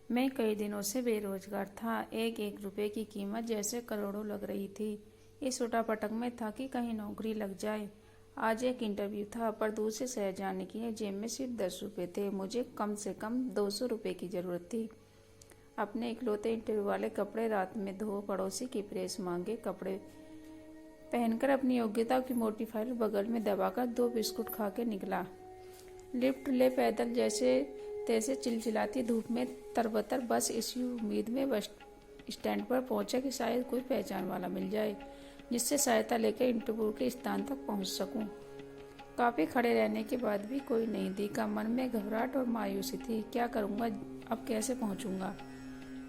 मैं कई दिनों से बेरोजगार था। एक एक रुपए की कीमत जैसे करोड़ों लग रही थी। इस उठापटक में था कि कहीं नौकरी लग जाए। आज एक इंटरव्यू था, पर दूसरे शहर जाने के लिए जेब में सिर्फ 10 रुपए थे। मुझे कम से कम 200 रुपए की जरूरत थी। अपने इकलौते इंटरव्यू वाले कपड़े रात में धो, पड़ोसी की प्रेस मांगे कपड़े पहनकर, अपनी योग्यता की मोटी फाइल बगल में दबाकर 2 बिस्कुट खा के निकला। लिफ्ट ले पैदल जैसे तैसे चिलचिलाती धूप में तरबतर बस इसी उम्मीद में बस स्टैंड पर पहुंचा कि शायद कोई पहचान वाला मिल जाए जिससे सहायता लेकर इंटरव्यू के स्थान तक पहुंच सकूं। काफी खड़े रहने के बाद भी कोई नहीं दिखा। मन में घबराहट और मायूसी थी। क्या करूंगा, अब कैसे पहुंचूंगा?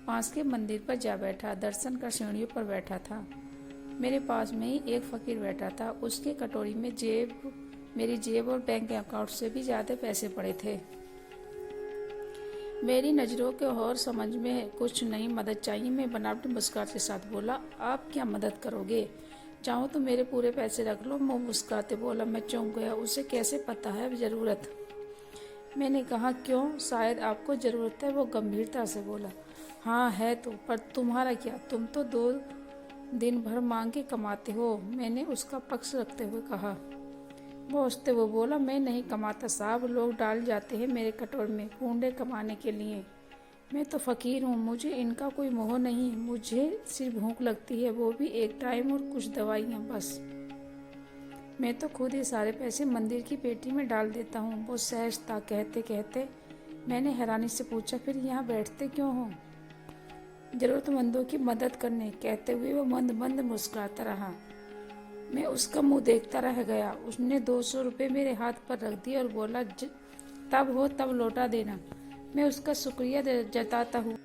पास के मंदिर पर जा बैठा। दर्शन कर सीढ़ियों पर बैठा था। मेरे पास में ही एक फकीर बैठा था। उसके कटोरी में मेरी जेब और बैंक अकाउंट से भी ज्यादा पैसे पड़े थे। मेरी नजरों के और समझ में कुछ नहीं। मदद चाहिए, मैं बनावटी मुस्कुराहट के साथ बोला। आप क्या मदद करोगे? चाहो तो मेरे पूरे पैसे रख लो, वो मुस्कुराते बोला। मैं चौंक गया। उसे कैसे पता है जरूरत? मैंने कहा, क्यों, शायद आपको जरूरत है? वो गंभीरता से बोला, हाँ है तो, पर तुम्हारा क्या? तुम तो 2 दिन भर मांग के कमाते हो। मैंने उसका पक्ष रखते हुए कहा। वो बोला, मैं नहीं कमाता साहब, लोग डाल जाते हैं मेरे कटोर में पूंडे कमाने के लिए। मैं तो फकीर हूँ, मुझे इनका कोई मोह नहीं। मुझे सिर्फ भूख लगती है, वो भी एक टाइम और कुछ दवाइयाँ बस। मैं तो खुद ही सारे पैसे मंदिर की पेटी में डाल देता हूँ। वो सहज था। कहते कहते मैंने हैरानी से पूछा, फिर यहाँ बैठते क्यों हो? जरूरतमंदों की मदद करने, कहते हुए वो मंद मंद मुस्कुराता रहा। मैं उसका मुंह देखता रह गया। उसने 200 रुपये मेरे हाथ पर रख दिए और बोला, तब हो तब लौटा देना। मैं उसका शुक्रिया जताता हूँ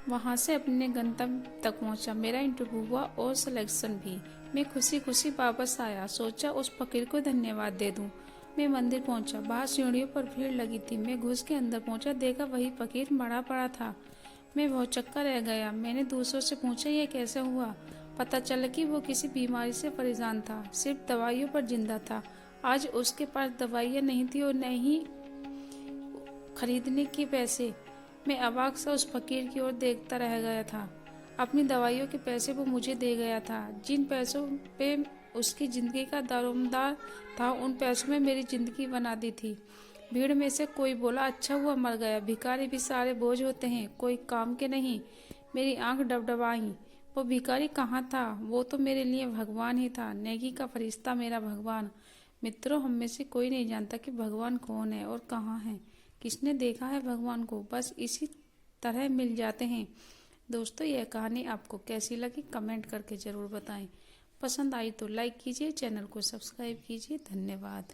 वहाँ से अपने गंतव्य तक पहुँचा। मेरा इंटरव्यू हुआ और सिलेक्शन भी। मैं खुशी खुशी वापस आया। सोचा उस फकीर को धन्यवाद दे दूं। मैं मंदिर पहुँचा। बाहर सीढ़ियों पर भीड़ लगी थी। मैं घुस के अंदर पहुँचा, देखा वही फकीर मरा पड़ा था। मैं बहुत चक्कर रह गया। मैंने दूसरों से पूछा, यह कैसे हुआ? पता चला कि वो किसी बीमारी से परेशान था, सिर्फ दवाइयों पर जिंदा था। आज उसके पास दवाइयाँ नहीं थी और न ही खरीदने के पैसे। मैं अवाक सा उस फकीर की ओर देखता रह गया था। अपनी दवाइयों के पैसे वो मुझे दे गया था। जिन पैसों पे उसकी जिंदगी का दारोमदार था, उन पैसों में मेरी जिंदगी बना दी थी। भीड़ में से कोई बोला, अच्छा हुआ मर गया, भिखारी भी सारे बोझ होते हैं, कोई काम के नहीं। मेरी आंख डबडबाई। वो भिखारी कहाँ था? वो तो मेरे लिए भगवान ही था, नेकी का फरिश्ता, मेरा भगवान। मित्रों, हम में से कोई नहीं जानता कि भगवान कौन है और कहाँ है। किसने देखा है भगवान को? बस इसी तरह मिल जाते हैं। दोस्तों, यह कहानी आपको कैसी लगी कमेंट करके जरूर बताएं। पसंद आई तो लाइक कीजिए, चैनल को सब्सक्राइब कीजिए। धन्यवाद।